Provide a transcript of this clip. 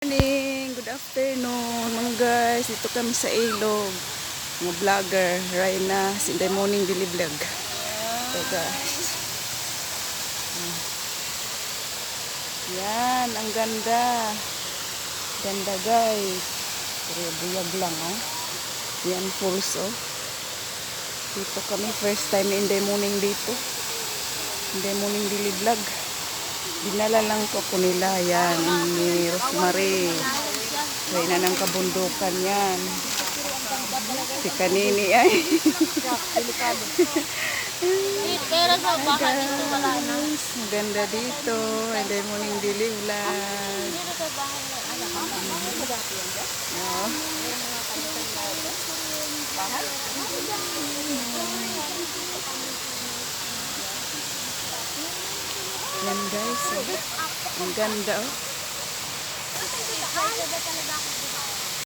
Morning, good afternoon mga guys, dito kami sa ilog, mga vlogger, Raina, Sinday Morning Daily Vlog. So guys, yan, ang ganda, ganda guys, pero buyag lang oh, yan falls oh, dito kami, first time in the morning dito, in the morning Daily Vlog. Dinala lang ko nila yan ni Rosemary. Kaya na ng kabundukan yan. Si kanini ay. Ganda dito. And then morning diliwlag. Yan guys, oh. Ang ganda oh.